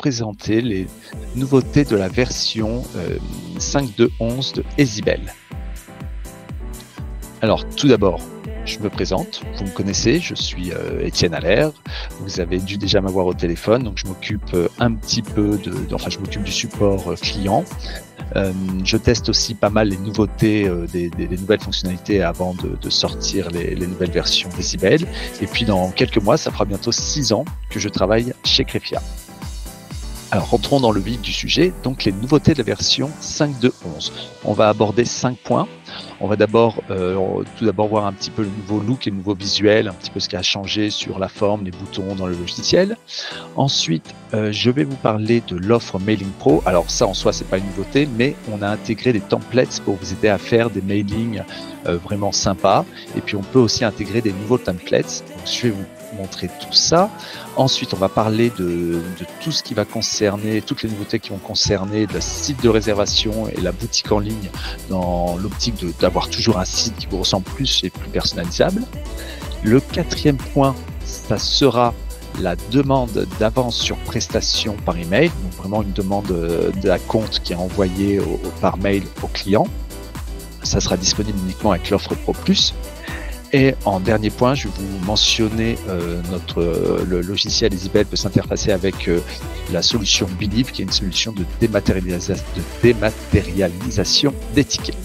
présenter les nouveautés de la version 5.2.11 de Ezibel. Alors, tout d'abord, je me présente, vous me connaissez, je suis Étienne Allaire, vous avez dû déjà m'avoir au téléphone, donc je m'occupe un petit peu je m'occupe du support client. Je teste aussi pas mal les nouveautés, des nouvelles fonctionnalités avant de sortir les nouvelles versions d'Ezibel. Et puis dans quelques mois, ça fera bientôt 6 ans que je travaille chez Crefia. Alors rentrons dans le vif du sujet, donc les nouveautés de la version 5.2.11. On va aborder 5 points. On va tout d'abord voir un petit peu le nouveau look et le nouveau visuel, un petit peu ce qui a changé sur la forme, les boutons dans le logiciel. Ensuite, je vais vous parler de l'offre Mailing Pro. Alors ça en soi, c'est pas une nouveauté, mais on a intégré des templates pour vous aider à faire des mailings vraiment sympas. Et puis on peut aussi intégrer des nouveaux templates. Donc, je vais vous montrer tout ça. Ensuite, on va parler de tout ce qui va concerner, toutes les nouveautés qui vont concerner le site de réservation et la boutique en ligne dans l'optique d'avoir toujours un site qui vous ressemble plus et plus personnalisable. Le 4e point, ça sera la demande d'avance sur prestation par email, donc vraiment une demande d'acompte qui est envoyée par mail au client. Ça sera disponible uniquement avec l'offre Pro Plus. Et en dernier point, je vais vous mentionner le logiciel Ezibel peut s'interfacer avec la solution Believe, qui est une solution de dématérialisation des tickets.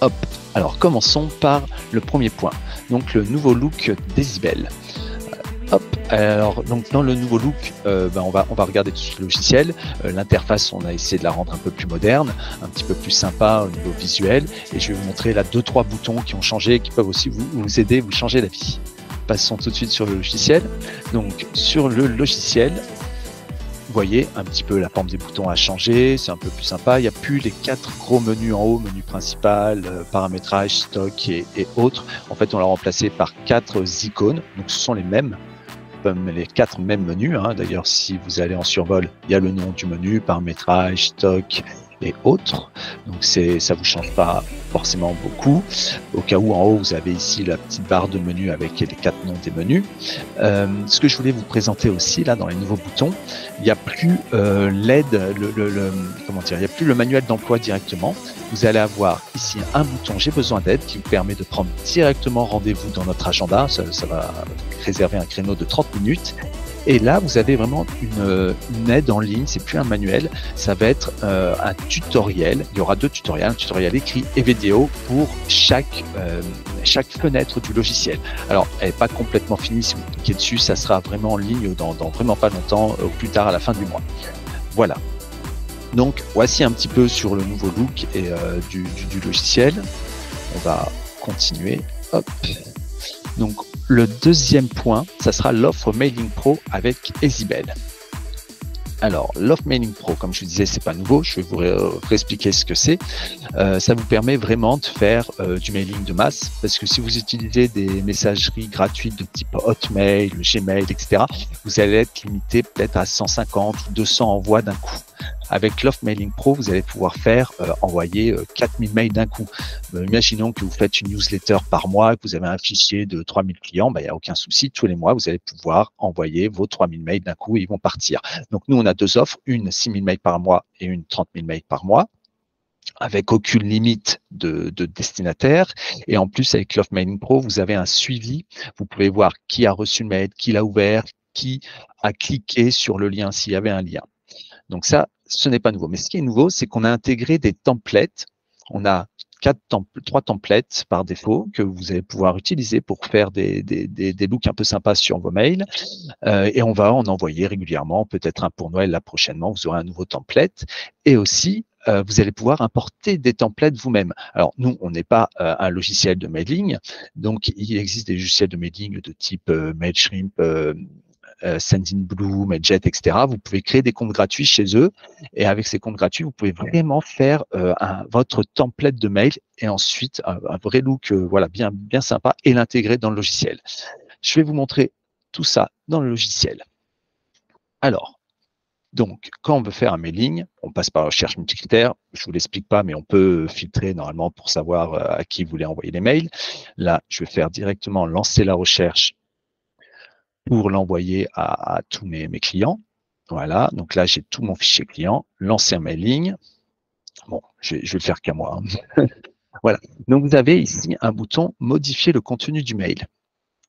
Hop. Alors commençons par le premier point, donc le nouveau look d'Ezibel. Hop. Alors donc dans le nouveau look, on va regarder tout le logiciel. L'interface, on a essayé de la rendre un peu plus moderne, un petit peu plus sympa au niveau visuel, et je vais vous montrer là 2-3 boutons qui ont changé et qui peuvent aussi vous aider, vous changer la vie. Passons tout de suite sur le logiciel. Donc sur le logiciel, vous voyez un petit peu la forme des boutons a changé, c'est un peu plus sympa. Il n'y a plus les 4 gros menus en haut, menu principal, paramétrage, stock et autres. En fait, on l'a remplacé par 4 icônes, donc ce sont les 4 mêmes menus. D'ailleurs, si vous allez en survol, il y a le nom du menu, paramétrage, stock et autres. Donc ça vous change pas forcément beaucoup. Au cas où en haut, vous avez ici la petite barre de menu avec les 4 noms des menus. Ce que je voulais vous présenter aussi là dans les nouveaux boutons, il n'y a plus l'aide, il n'y a plus le manuel d'emploi directement. Vous allez avoir ici un bouton j'ai besoin d'aide qui vous permet de prendre directement rendez-vous dans notre agenda. Ça va réserver un créneau de 30 minutes. Et là, vous avez vraiment une aide en ligne, c'est plus un manuel, ça va être un tutoriel. Il y aura 2 tutoriels, un tutoriel écrit et vidéo pour chaque fenêtre du logiciel. Alors, elle n'est pas complètement finie, si vous cliquez dessus, ça sera vraiment en ligne dans vraiment pas longtemps, au plus tard à la fin du mois. Voilà. Donc, voici un petit peu sur le nouveau look et du logiciel. On va continuer. Hop. Donc, le 2e point, ça sera l'offre Mailing Pro avec Ezibel. Alors, l'offre Mailing Pro, comme je vous disais, c'est pas nouveau. Je vais vous réexpliquer ce que c'est. Ça vous permet vraiment de faire du mailing de masse, parce que si vous utilisez des messageries gratuites de type Hotmail, Gmail, etc., vous allez être limité peut-être à 150 ou 200 envois d'un coup. Avec l'offre Mailing Pro, vous allez pouvoir envoyer 4000 mails d'un coup. Imaginons que vous faites une newsletter par mois, que vous avez un fichier de 3000 clients, il n'y a aucun souci. Tous les mois, vous allez pouvoir envoyer vos 3000 mails d'un coup et ils vont partir. Donc, nous, on a 2 offres, une 6000 mails par mois et une 30 000 mails par mois, avec aucune limite de destinataire. Et en plus, avec l'offre Mailing Pro, vous avez un suivi. Vous pouvez voir qui a reçu le mail, qui l'a ouvert, qui a cliqué sur le lien s'il y avait un lien. Donc ça, ce n'est pas nouveau. Mais ce qui est nouveau, c'est qu'on a intégré des templates. On a 3 templates par défaut que vous allez pouvoir utiliser pour faire des looks un peu sympas sur vos mails. Et on va en envoyer régulièrement, peut-être un pour Noël là prochainement, vous aurez un nouveau template. Et aussi, vous allez pouvoir importer des templates vous-même. Alors, nous, on n'est pas un logiciel de mailing, donc il existe des logiciels de mailing de type Mailchimp, Sendinblue, Mailjet, etc. Vous pouvez créer des comptes gratuits chez eux et avec ces comptes gratuits, vous pouvez vraiment faire votre template de mail et ensuite un vrai look bien sympa et l'intégrer dans le logiciel. Je vais vous montrer tout ça dans le logiciel. Alors, donc, quand on veut faire un mailing, on passe par la recherche multicritère. Je ne vous l'explique pas, mais on peut filtrer normalement pour savoir à qui vous voulez envoyer les mails. Là, je vais faire directement lancer la recherche pour l'envoyer à tous mes clients. Voilà, donc là, j'ai tout mon fichier client, l'ancien mailing. Bon, je vais le faire qu'à moi. Hein. Voilà, donc vous avez ici un bouton « Modifier le contenu du mail ».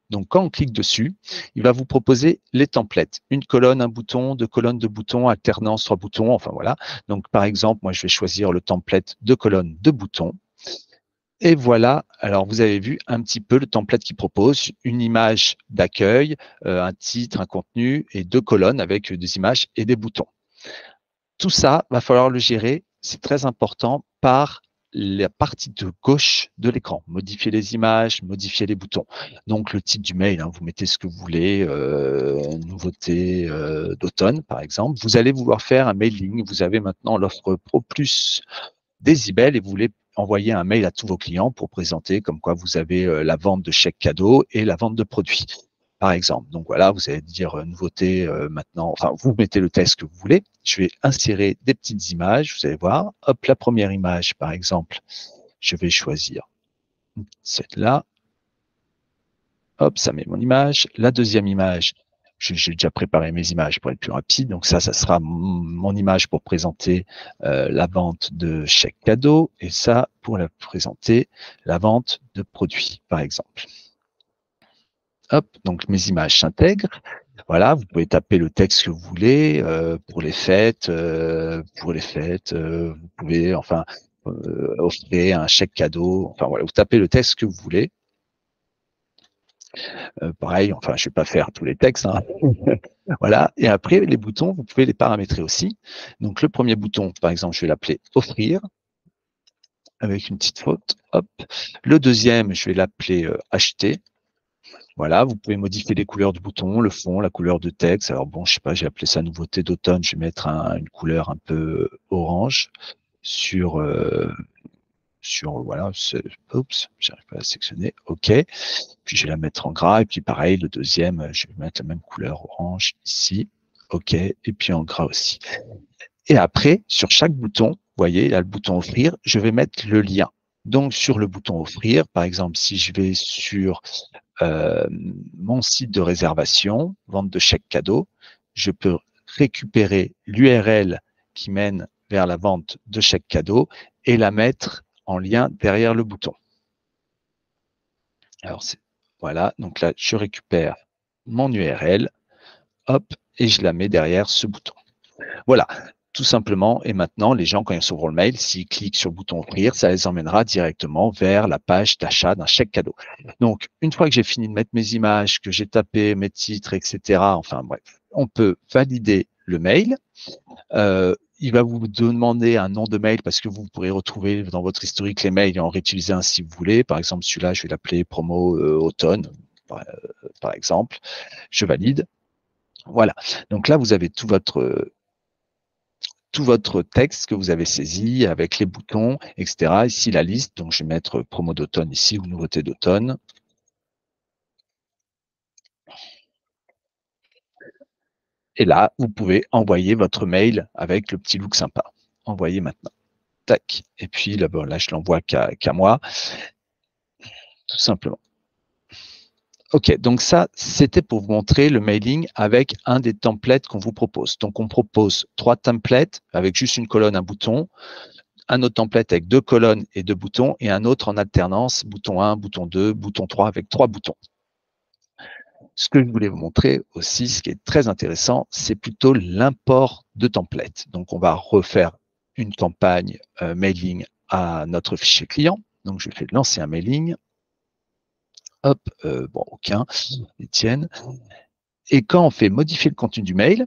Donc, quand on clique dessus, il va vous proposer les templates. Une colonne, un bouton, deux colonnes, deux boutons, alternance, trois boutons, enfin voilà. Donc, par exemple, moi, je vais choisir le template deux colonnes, deux boutons. Et voilà, alors vous avez vu un petit peu le template qui propose une image d'accueil, un titre, un contenu et deux colonnes avec des images et des boutons. Tout ça, va falloir le gérer, c'est très important, par la partie de gauche de l'écran. Modifier les images, modifier les boutons. Donc, le titre du mail, hein, vous mettez ce que vous voulez, nouveauté d'automne, par exemple. Vous allez vouloir faire un mailing. Vous avez maintenant l'offre Pro Plus Decibel et vous voulez envoyer un mail à tous vos clients pour présenter comme quoi vous avez la vente de chèques cadeaux et la vente de produits, par exemple. Donc voilà, vous allez dire nouveauté maintenant, enfin vous mettez le texte que vous voulez. Je vais insérer des petites images, vous allez voir. Hop, la première image, par exemple, je vais choisir celle-là. Hop, ça met mon image. La deuxième image, j'ai déjà préparé mes images pour être plus rapide. Donc ça sera mon image pour présenter la vente de chèques cadeaux et ça pour présenter la vente de produits, par exemple. Hop, donc mes images s'intègrent. Voilà, vous pouvez taper le texte que vous voulez pour les fêtes. Vous pouvez enfin offrir un chèque cadeau. Enfin voilà, vous tapez le texte que vous voulez. Pareil, enfin, je ne vais pas faire tous les textes. Hein. Voilà. Et après, les boutons, vous pouvez les paramétrer aussi. Donc, le premier bouton, par exemple, je vais l'appeler « Offrir » avec une petite faute. Hop. Le deuxième, je vais l'appeler « Acheter ». Voilà, vous pouvez modifier les couleurs du bouton, le fond, la couleur de texte. Alors bon, je sais pas, j'ai appelé ça « Nouveauté d'automne ». Je vais mettre une couleur un peu orange sur voilà, oups, j'arrive pas à sélectionner, OK. Puis je vais la mettre en gras, et puis pareil, le deuxième, je vais mettre la même couleur orange ici, OK, et puis en gras aussi. Et après, sur chaque bouton, vous voyez, là, le bouton offrir, je vais mettre le lien. Donc, sur le bouton offrir, par exemple, si je vais sur mon site de réservation, vente de chèques cadeaux, je peux récupérer l'URL qui mène vers la vente de chèques cadeaux et la mettre en lien derrière le bouton. Alors, voilà, donc là, je récupère mon URL, hop, et je la mets derrière ce bouton. Voilà, tout simplement. Et maintenant, les gens, quand ils s'ouvrent le mail, s'ils cliquent sur le bouton offrir, ça les emmènera directement vers la page d'achat d'un chèque cadeau. Donc, une fois que j'ai fini de mettre mes images, que j'ai tapé mes titres, etc., enfin bref, on peut valider le mail. Il va vous demander un nom de mail parce que vous pourrez retrouver dans votre historique les mails et en réutiliser un si vous voulez. Par exemple, celui-là, je vais l'appeler promo automne, par exemple. Je valide. Voilà. Donc là, vous avez tout votre texte que vous avez saisi avec les boutons, etc. Ici, la liste. Donc, je vais mettre promo d'automne ici ou nouveauté d'automne. Et là, vous pouvez envoyer votre mail avec le petit look sympa. Envoyer maintenant. Tac. Et puis là, bon, là je l'envoie qu'à moi, tout simplement. OK, donc ça, c'était pour vous montrer le mailing avec un des templates qu'on vous propose. Donc, on propose 3 templates avec juste une colonne, un bouton, un autre template avec 2 colonnes et 2 boutons, et un autre en alternance, bouton 1, bouton 2, bouton 3 avec 3 boutons. Ce que je voulais vous montrer aussi, ce qui est très intéressant, c'est plutôt l'import de templates. Donc, on va refaire une campagne mailing à notre fichier client. Donc, je fais lancer un mailing. Hop, bon, aucun, Étienne. Et quand on fait modifier le contenu du mail,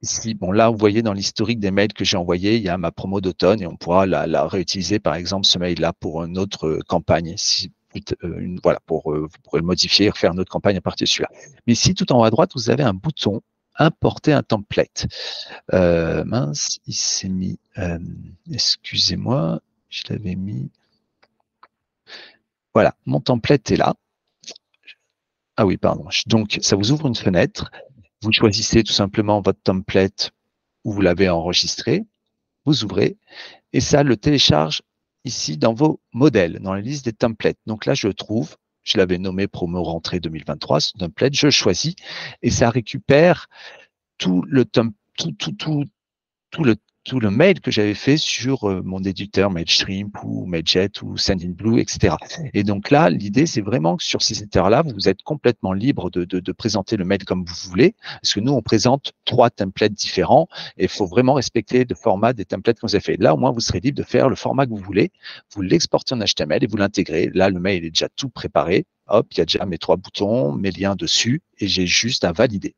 ici, bon, là, vous voyez dans l'historique des mails que j'ai envoyés, il y a ma promo d'automne et on pourra la réutiliser, par exemple, ce mail-là pour une autre campagne. Voilà, vous pourrez le modifier et refaire une autre campagne à partir de celui-là. Mais ici, tout en haut à droite, vous avez un bouton importer un template. Mince, il s'est mis, excusez-moi, je l'avais mis. Voilà, mon template est là. Ah oui, pardon. Donc, ça vous ouvre une fenêtre. Vous choisissez tout simplement votre template où vous l'avez enregistré. Vous ouvrez et ça le télécharge ici dans vos modèles, dans la liste des templates. Donc là, je le trouve. Je l'avais nommé promo rentrée 2023, ce template. Je le choisis et ça récupère tout le tout le mail que j'avais fait sur mon éditeur Mailchimp ou Mailjet ou Sendinblue, etc. Et donc là, l'idée, c'est vraiment que sur ces éditeurs-là, vous êtes complètement libre de présenter le mail comme vous voulez, parce que nous, on présente 3 templates différents et il faut vraiment respecter le format des templates qu'on vous a fait. Là, au moins, vous serez libre de faire le format que vous voulez, vous l'exportez en HTML et vous l'intégrez. Là, le mail est déjà tout préparé. Hop, il y a déjà mes 3 boutons, mes liens dessus et j'ai juste à valider.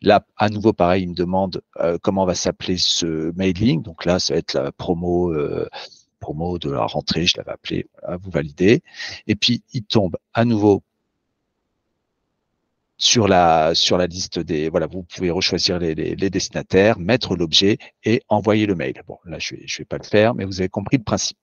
Là, à nouveau, pareil, il me demande comment va s'appeler ce mailing. Donc là, ça va être la promo de la rentrée, je l'avais appelé, voilà, vous validez. Et puis, il tombe à nouveau sur la liste des... Voilà, vous pouvez rechoisir les destinataires, mettre l'objet et envoyer le mail. Bon, là, je vais pas le faire, mais vous avez compris le principe.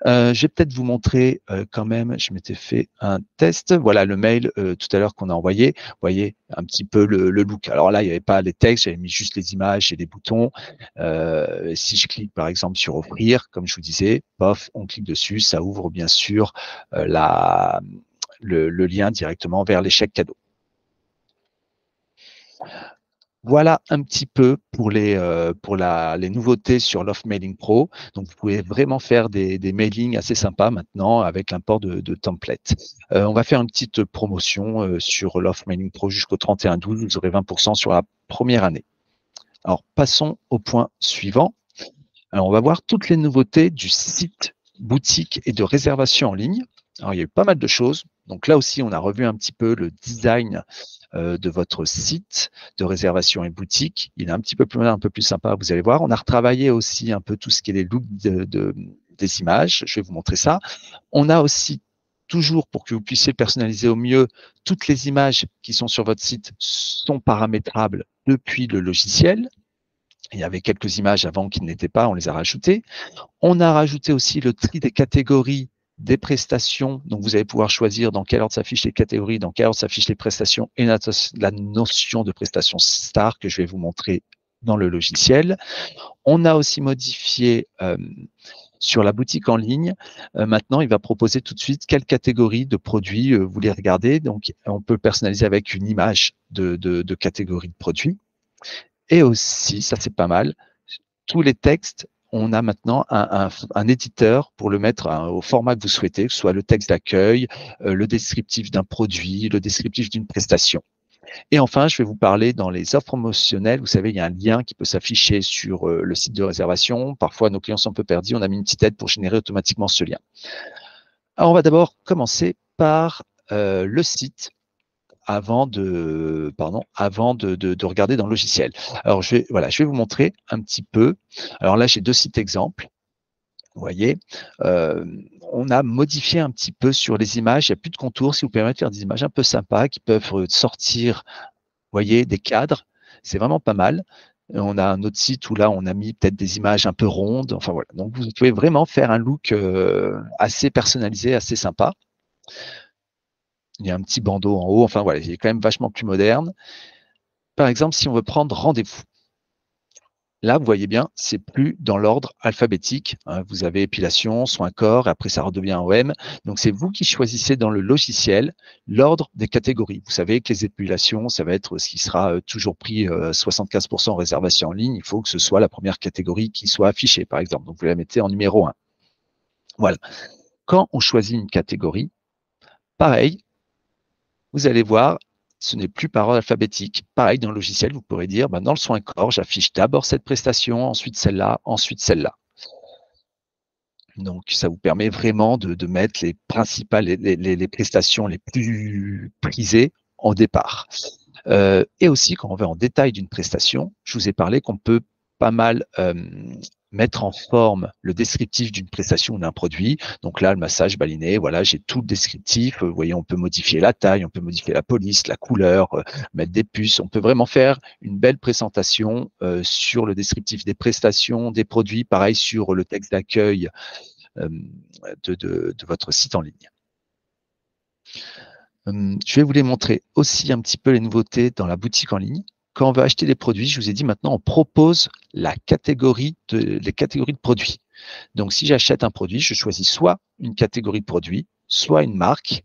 Je vais peut-être vous montrer quand même, je m'étais fait un test. Voilà le mail tout à l'heure qu'on a envoyé. Vous voyez un petit peu le look. Alors là, il n'y avait pas les textes, j'avais mis juste les images et les boutons. Si je clique par exemple sur offrir, comme je vous disais, pof, on clique dessus, ça ouvre bien sûr le lien directement vers l'échec cadeau. Voilà un petit peu pour les nouveautés sur Loft Mailing Pro. Donc, vous pouvez vraiment faire des mailings assez sympas maintenant avec l'import de templates. On va faire une petite promotion sur Loft Mailing Pro jusqu'au 31/12. Vous aurez 20% sur la première année. Alors, passons au point suivant. Alors, on va voir toutes les nouveautés du site boutique et de réservation en ligne. Alors, il y a eu pas mal de choses. Donc là aussi, on a revu un petit peu le design de votre site de réservation et boutique. Il est un petit peu plus un peu plus sympa, vous allez voir. On a retravaillé aussi un peu tout ce qui est les looks des images. Je vais vous montrer ça. On a aussi toujours, pour que vous puissiez personnaliser au mieux, toutes les images qui sont sur votre site sont paramétrables depuis le logiciel. Il y avait quelques images avant qui ne l'étaient pas, on les a rajoutées. On a rajouté aussi le tri des catégories des prestations. Donc, vous allez pouvoir choisir dans quel ordre s'affichent les catégories, dans quel ordre s'affichent les prestations et la notion de prestation star que je vais vous montrer dans le logiciel. On a aussi modifié sur la boutique en ligne. Maintenant, il va proposer tout de suite quelle catégorie de produits vous voulez regarder. Donc, on peut personnaliser avec une image de catégorie de produits. Et aussi, ça c'est pas mal, tous les textes, on a maintenant un éditeur pour le mettre au format que vous souhaitez, que ce soit le texte d'accueil, le descriptif d'un produit, le descriptif d'une prestation. Et enfin, je vais vous parler dans les offres promotionnelles. Vous savez, il y a un lien qui peut s'afficher sur le site de réservation. Parfois, nos clients sont un peu perdus. On a mis une petite aide pour générer automatiquement ce lien. Alors, on va d'abord commencer par le site avant de regarder dans le logiciel. Alors, je vais vous montrer un petit peu. Alors là, j'ai 2 sites exemples. Vous voyez, on a modifié un petit peu sur les images. Il n'y a plus de contours, ce qui vous permet de faire des images un peu sympas qui peuvent sortir, vous voyez, des cadres. C'est vraiment pas mal. On a un autre site où là, on a mis peut-être des images un peu rondes. Enfin voilà. Donc, vous pouvez vraiment faire un look assez personnalisé, assez sympa. Il y a un petit bandeau en haut. Enfin voilà, il est quand même vachement plus moderne. Par exemple, si on veut prendre rendez-vous. Là, vous voyez bien, c'est plus dans l'ordre alphabétique. Hein. Vous avez épilation, soin corps, et après ça redevient OM. Donc, c'est vous qui choisissez dans le logiciel l'ordre des catégories. Vous savez que les épilations, ça va être ce qui sera toujours pris 75% en réservation en ligne. Il faut que ce soit la première catégorie qui soit affichée, par exemple. Donc, vous la mettez en numéro 1. Voilà. Quand on choisit une catégorie, pareil, vous allez voir, ce n'est plus par ordre alphabétique. Pareil, dans le logiciel, vous pourrez dire, dans le soin corps, j'affiche d'abord cette prestation, ensuite celle-là, ensuite celle-là. Donc, ça vous permet vraiment de mettre les principales, les prestations les plus prisées en départ. Et aussi, quand on va en détail d'une prestation, je vous ai parlé qu'on peut pas mal mettre en forme le descriptif d'une prestation ou d'un produit. Donc là, le massage baliné, voilà, j'ai tout le descriptif. Vous voyez, on peut modifier la taille, on peut modifier la police, la couleur, mettre des puces. On peut vraiment faire une belle présentation sur le descriptif des prestations, des produits, pareil sur le texte d'accueil de votre site en ligne. Je vais vous les montrer aussi un petit peu les nouveautés dans la boutique en ligne. Quand on veut acheter des produits, je vous ai dit maintenant, on propose les catégories de produits. Donc, si j'achète un produit, je choisis soit une catégorie de produits, soit une marque,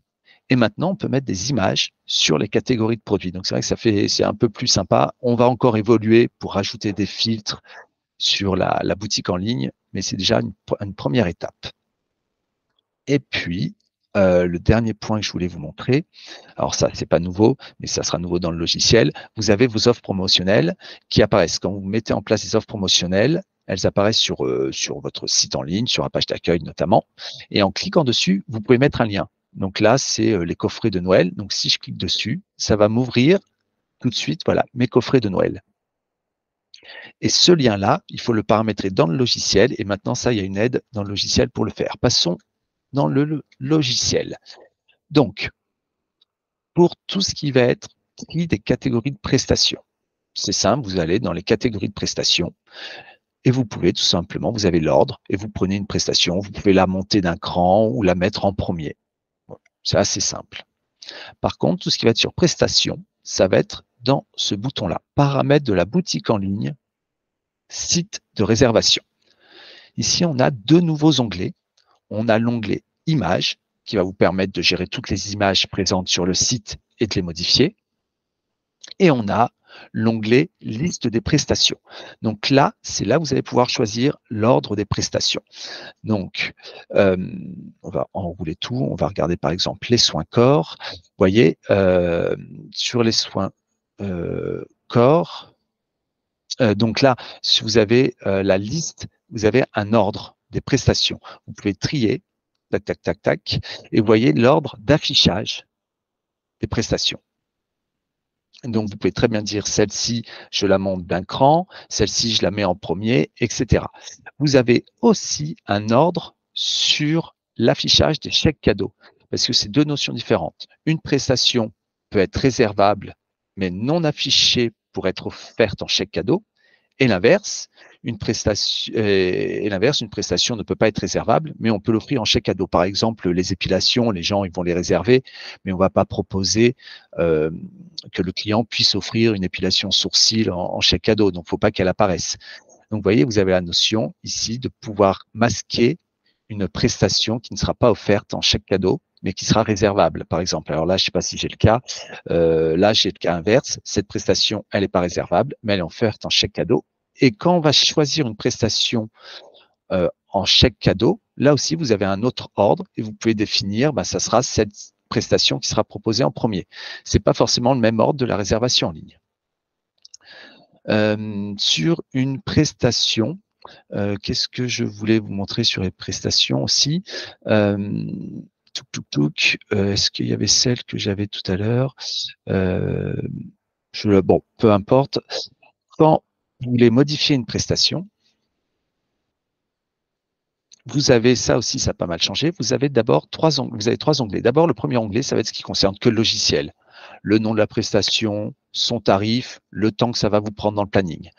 Et maintenant, on peut mettre des images sur les catégories de produits. Donc, c'est vrai que c'est un peu plus sympa. On va encore évoluer pour rajouter des filtres sur la boutique en ligne, mais c'est déjà une première étape. Et puis, le dernier point que je voulais vous montrer, alors ça, c'est pas nouveau, mais ça sera nouveau dans le logiciel. Vous avez vos offres promotionnelles qui apparaissent. Quand vous mettez en place des offres promotionnelles, elles apparaissent sur votre site en ligne, sur la page d'accueil notamment. Et en cliquant dessus, vous pouvez mettre un lien. Donc là, c'est les coffrets de Noël. Donc si je clique dessus, ça va m'ouvrir tout de suite, voilà, mes coffrets de Noël. Et ce lien-là, il faut le paramétrer dans le logiciel. Et maintenant, ça, il y a une aide dans le logiciel pour le faire. Passons dans le logiciel. Donc, pour tout ce qui va être des catégories de prestations, c'est simple, vous allez dans les catégories de prestations et vous pouvez tout simplement, vous avez l'ordre et vous prenez une prestation, vous pouvez la monter d'un cran ou la mettre en premier. C'est assez simple. Par contre, tout ce qui va être sur prestations, ça va être dans ce bouton-là, paramètres de la boutique en ligne, site de réservation. Ici, on a deux nouveaux onglets. On a l'onglet Images, qui va vous permettre de gérer toutes les images présentes sur le site et de les modifier. Et on a l'onglet Liste des prestations. Donc là, c'est là où vous allez pouvoir choisir l'ordre des prestations. Donc, on va enrouler tout. On va regarder par exemple les soins corps. Vous voyez, sur les soins corps, donc là, si vous avez la liste, vous avez un ordre des prestations. Vous pouvez trier, tac, tac, tac, tac, et vous voyez l'ordre d'affichage des prestations. Donc, vous pouvez très bien dire celle-ci, je la monte d'un cran, celle-ci, je la mets en premier, etc. Vous avez aussi un ordre sur l'affichage des chèques cadeaux, parce que c'est deux notions différentes. Une prestation peut être réservable, mais non affichée pour être offerte en chèque cadeau. Et l'inverse, une prestation ne peut pas être réservable, mais on peut l'offrir en chèque cadeau. Par exemple, les épilations, les gens ils vont les réserver, mais on ne va pas proposer que le client puisse offrir une épilation sourcil en chèque cadeau. Donc, il ne faut pas qu'elle apparaisse. Donc, vous voyez, vous avez la notion ici de pouvoir masquer une prestation qui ne sera pas offerte en chèque cadeau, mais qui sera réservable, par exemple. Alors là, je ne sais pas si j'ai le cas. Là, j'ai le cas inverse. Cette prestation, elle n'est pas réservable, mais elle est offerte en chèque cadeau. Et quand on va choisir une prestation en chèque cadeau, là aussi, vous avez un autre ordre et vous pouvez définir, ça sera cette prestation qui sera proposée en premier. Ce n'est pas forcément le même ordre de la réservation en ligne. Sur une prestation, qu'est-ce que je voulais vous montrer sur les prestations aussi? Est-ce qu'il y avait celle que j'avais tout à l'heure? Bon, peu importe. Quand vous voulez modifier une prestation, vous avez ça aussi, ça a pas mal changé. Vous avez d'abord trois onglets. D'abord, le premier onglet, ça va être ce qui concerne que le logiciel. Le nom de la prestation, son tarif, le temps que ça va vous prendre dans le planning.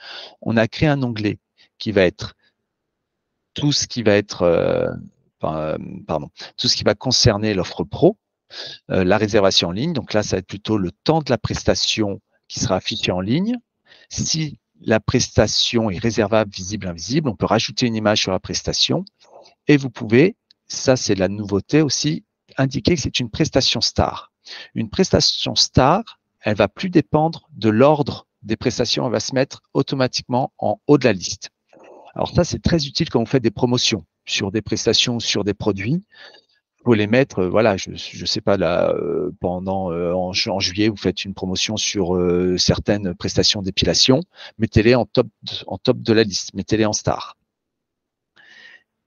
On a créé un onglet qui va être tout ce qui va être tout ce qui va concerner l'offre pro, la réservation en ligne. Donc là, ça va être plutôt le temps de la prestation qui sera affiché en ligne. Si la prestation est réservable, visible, invisible, on peut rajouter une image sur la prestation et vous pouvez, ça c'est la nouveauté aussi, indiquer que c'est une prestation star. Une prestation star, elle va plus dépendre de l'ordre des prestations, elle va se mettre automatiquement en haut de la liste. Alors ça, c'est très utile quand vous faites des promotions sur des prestations, sur des produits. Vous les mettre, voilà, je sais pas, là, en juillet, vous faites une promotion sur certaines prestations d'épilation, mettez-les en top de la liste, mettez-les en star.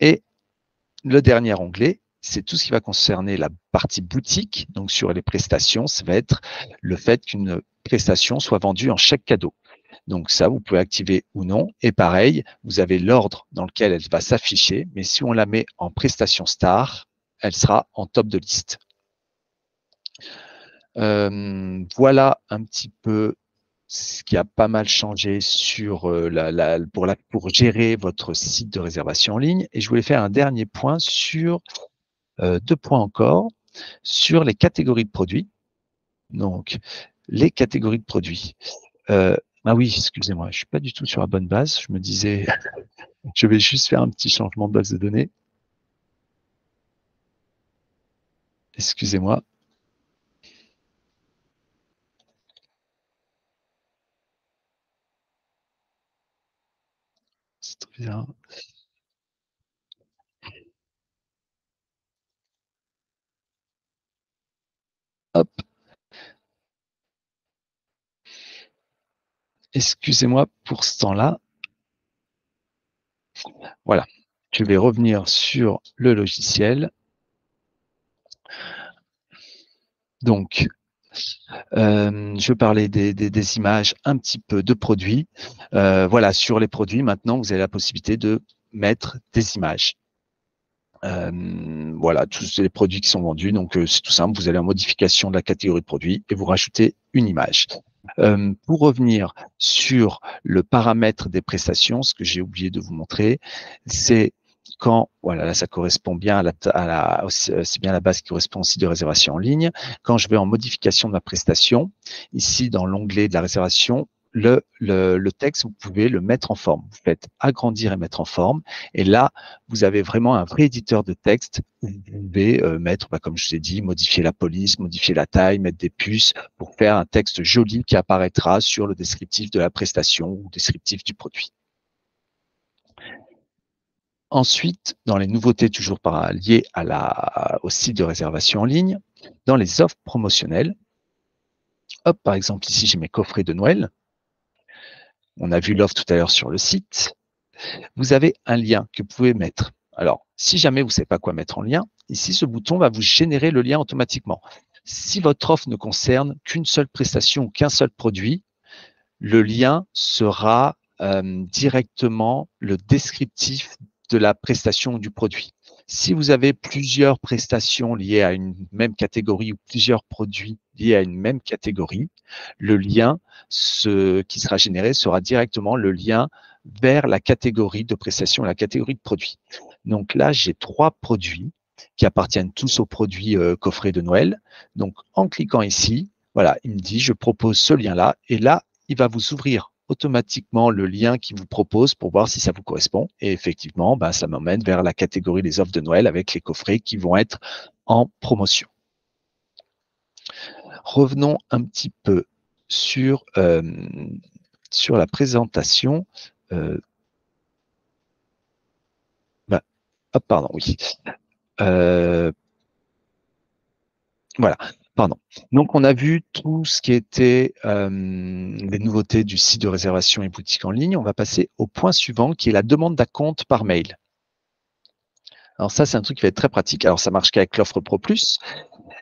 Et le dernier onglet, c'est tout ce qui va concerner la partie boutique. Donc, sur les prestations, ça va être le fait qu'une prestation soit vendue en chèque cadeau. Donc ça, vous pouvez activer ou non. Et pareil, vous avez l'ordre dans lequel elle va s'afficher, mais si on la met en prestation star, elle sera en top de liste. Voilà un petit peu ce qui a pas mal changé sur pour gérer votre site de réservation en ligne. Et je voulais faire un dernier point sur 2 points encore, sur les catégories de produits. Donc, les catégories de produits. Ah oui, excusez-moi, je ne suis pas du tout sur la bonne base. Je me disais, je vais juste faire un petit changement de base de données. Excusez-moi. Bien. Hop, excusez-moi pour ce temps-là. Voilà. Je vais revenir sur le logiciel. Donc, je parlais des images, un petit peu de produits. Voilà, sur les produits, maintenant, vous avez la possibilité de mettre des images. Voilà, tous les produits qui sont vendus. Donc, c'est tout simple. Vous allez en modification de la catégorie de produits et vous rajoutez une image. Pour revenir sur le paramètre des prestations, ce que j'ai oublié de vous montrer, c'est quand, voilà, là, ça correspond bien c'est bien la base qui correspond au site de réservation en ligne. Quand je vais en modification de ma prestation, ici, dans l'onglet de la réservation, le texte, vous pouvez le mettre en forme. Vous faites agrandir et mettre en forme. Et là, vous avez vraiment un vrai éditeur de texte. Vous pouvez mettre, comme je vous ai dit, modifier la police, modifier la taille, mettre des puces pour faire un texte joli qui apparaîtra sur le descriptif de la prestation ou descriptif du produit. Ensuite, dans les nouveautés toujours liées au site de réservation en ligne, dans les offres promotionnelles, hop, par exemple, ici, j'ai mes coffrets de Noël. On a vu l'offre tout à l'heure sur le site. Vous avez un lien que vous pouvez mettre. Alors, si jamais vous ne savez pas quoi mettre en lien, ici, ce bouton va vous générer le lien automatiquement. Si votre offre ne concerne qu'une seule prestation ou qu'un seul produit, le lien sera directement le descriptif de la prestation ou du produit. Si vous avez plusieurs prestations liées à une même catégorie ou plusieurs produits liés à une même catégorie, le lien qui sera généré sera directement le lien vers la catégorie de prestation et la catégorie de produit. Donc là, j'ai 3 produits qui appartiennent tous aux produits coffret de Noël. Donc, en cliquant ici, voilà, il me dit, je propose ce lien-là. Et là, il va vous ouvrir automatiquement le lien qu'il vous propose pour voir si ça vous correspond. Et effectivement, ça m'emmène vers la catégorie des offres de Noël avec les coffrets qui vont être en promotion. Revenons un petit peu sur la présentation. Hop, pardon, oui. Voilà, pardon. Donc, on a vu tout ce qui était les nouveautés du site de réservation et boutique en ligne. On va passer au point suivant qui est la demande d'acompte par mail. Alors ça, c'est un truc qui va être très pratique. Alors, ça marche qu'avec l'offre Pro Plus,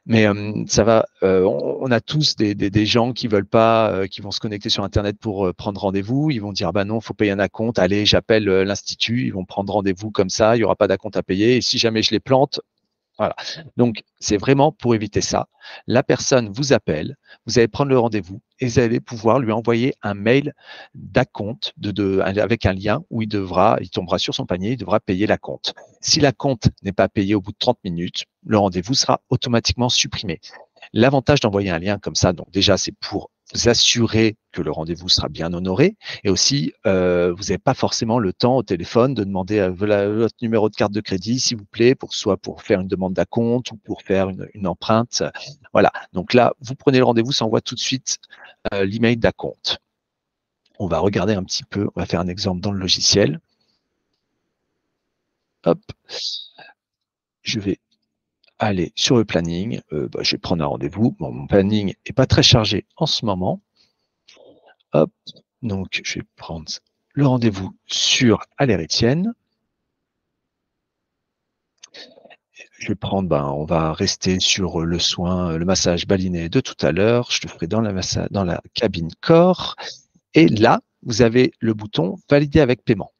mais ça va. On a tous des gens qui veulent pas, qui vont se connecter sur Internet pour prendre rendez-vous. Ils vont dire bah non, faut payer un acompte. Allez, j'appelle l'institut. Ils vont prendre rendez-vous comme ça. Il y aura pas d'acompte à payer. Et si jamais je les plante, voilà. Donc, c'est vraiment pour éviter ça. La personne vous appelle, vous allez prendre le rendez-vous et vous allez pouvoir lui envoyer un mail d'acompte avec un lien où il tombera sur son panier, il devra payer l'acompte. Si l'acompte n'est pas payé au bout de 30 minutes, le rendez-vous sera automatiquement supprimé. L'avantage d'envoyer un lien comme ça, donc déjà, c'est pour vous assurer que le rendez-vous sera bien honoré et aussi, vous n'avez pas forcément le temps au téléphone de demander votre numéro de carte de crédit, s'il vous plaît, soit pour faire une demande d'acompte ou pour faire une empreinte. Voilà. Donc là, vous prenez le rendez-vous, ça envoie tout de suite l'email d'acompte. On va regarder un petit peu, on va faire un exemple dans le logiciel. Hop. Je vais aller sur le planning. Je vais prendre un rendez-vous. Bon, mon planning n'est pas très chargé en ce moment. Hop, donc je vais prendre le rendez-vous sur Aller-Étienne. Je vais prendre, on va rester sur le massage baliné de tout à l'heure. Je le ferai dans la cabine corps. Et là, vous avez le bouton valider avec paiement.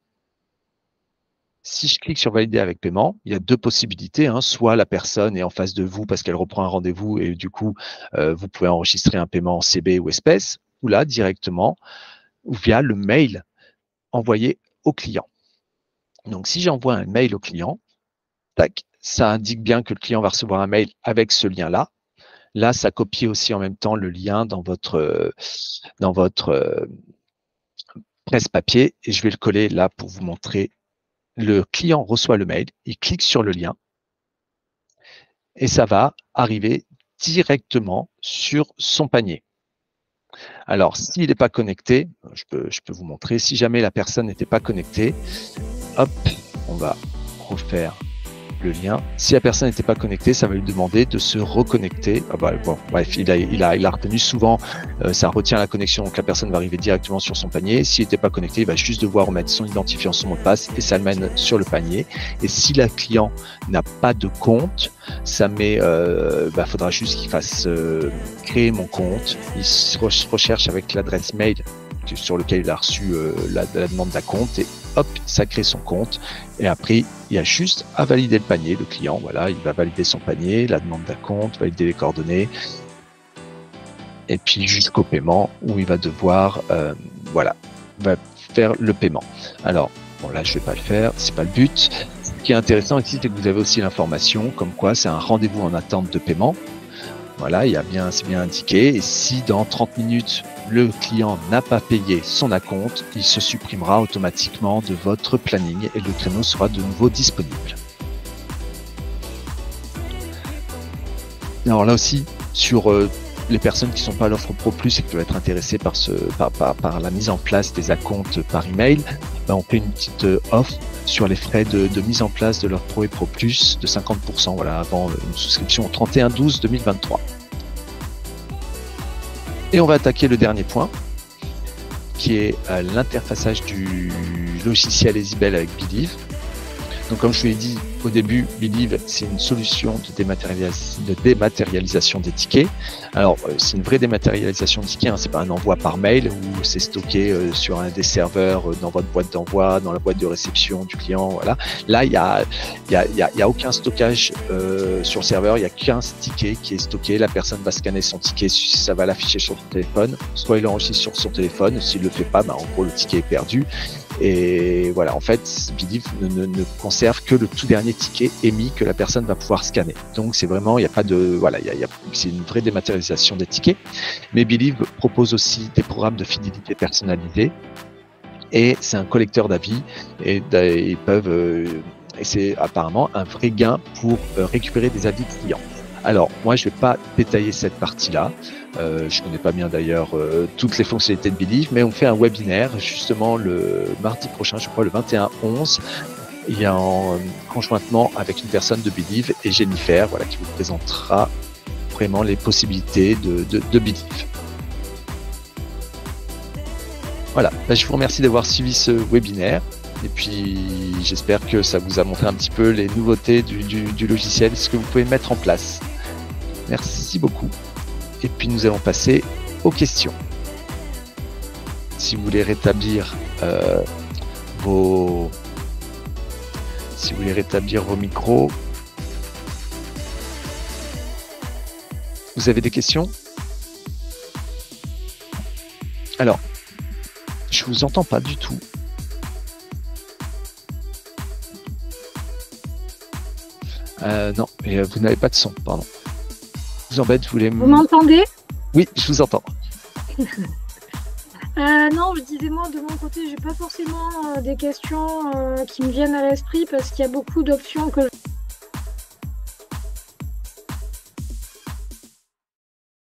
Si je clique sur valider avec paiement, il y a 2 possibilités. Soit la personne est en face de vous parce qu'elle reprend un rendez-vous et du coup, vous pouvez enregistrer un paiement en CB ou espèces, ou là, directement, ou via le mail envoyé au client. Donc, si j'envoie un mail au client, tac, ça indique bien que le client va recevoir un mail avec ce lien-là. Là, ça copie aussi en même temps le lien dans votre presse-papier et je vais le coller là pour vous montrer. Le client reçoit le mail, il clique sur le lien et ça va arriver directement sur son panier. Alors, s'il n'est pas connecté, je peux vous montrer, si jamais la personne n'était pas connectée, hop, on va refaire le lien. Si la personne n'était pas connectée, ça va lui demander de se reconnecter. Ah bah, bon, bref, il a retenu souvent, ça retient la connexion, donc la personne va arriver directement sur son panier. S'il n'était pas connecté, il va juste devoir remettre son identifiant, son mot de passe et ça le mène sur le panier. Et si la client n'a pas de compte, ça met, faudra juste qu'il fasse créer mon compte. Il se recherche avec l'adresse mail sur lequel il a reçu la demande d'un compte et hop, ça crée son compte. Et après, il y a juste à valider le panier. Le client, voilà, il va valider son panier, la demande d'un compte, valider les coordonnées. Et puis jusqu'au paiement où il va devoir, va faire le paiement. Alors, bon là, je vais pas le faire, c'est pas le but. Ce qui est intéressant ici, c'est que vous avez aussi l'information comme quoi c'est un rendez-vous en attente de paiement. Voilà, c'est bien indiqué. Et si dans 30 minutes, le client n'a pas payé son acompte, il se supprimera automatiquement de votre planning et le créneau sera de nouveau disponible. Alors là aussi, sur les personnes qui ne sont pas à l'offre Pro Plus et qui peuvent être intéressées par la mise en place des acomptes par email, on fait une petite offre sur les frais de mise en place de l'offre Pro et Pro Plus de 50%, voilà, avant une souscription au 31/12/2023. Et on va attaquer le dernier point, qui est l'interfaçage du logiciel Ezibel avec Believe. Donc comme je vous l'ai dit au début, Believe, c'est une solution de dématérialisation des tickets. Alors, c'est une vraie dématérialisation de tickets, c'est pas un envoi par mail où c'est stocké sur un des serveurs dans votre boîte d'envoi, dans la boîte de réception du client, voilà. Là, il y a aucun stockage sur le serveur, il y a qu'un ticket qui est stocké. La personne va scanner son ticket, ça va l'afficher sur son téléphone. Soit il l'enregistre sur son téléphone, s'il le fait pas, en gros, le ticket est perdu. Et voilà, en fait, Believe ne conserve que le tout dernier ticket émis que la personne va pouvoir scanner. Donc c'est vraiment, il n'y a pas de, voilà, c'est une vraie dématérialisation des tickets. Mais Believe propose aussi des programmes de fidélité personnalisés et c'est un collecteur d'avis et ils peuvent, et c'est apparemment un vrai gain pour récupérer des avis clients. Alors, moi, je ne vais pas détailler cette partie-là. Je ne connais pas bien d'ailleurs toutes les fonctionnalités de Believe, mais on fait un webinaire justement le mardi prochain, je crois le 21/11. Il y a conjointement avec une personne de Believe et Jennifer, voilà, qui vous présentera vraiment les possibilités de Believe. Voilà, je vous remercie d'avoir suivi ce webinaire. Et puis, j'espère que ça vous a montré un petit peu les nouveautés du logiciel, ce que vous pouvez mettre en place. Merci beaucoup. Et puis, nous allons passer aux questions. Si vous voulez rétablir vos micros, vous avez des questions? Alors, je vous entends pas du tout. Non, mais vous n'avez pas de son, pardon. Je vous embête, Vous m'entendez? Oui, je vous entends. Non, je disais moi de mon côté, j'ai pas forcément des questions qui me viennent à l'esprit parce qu'il y a beaucoup d'options que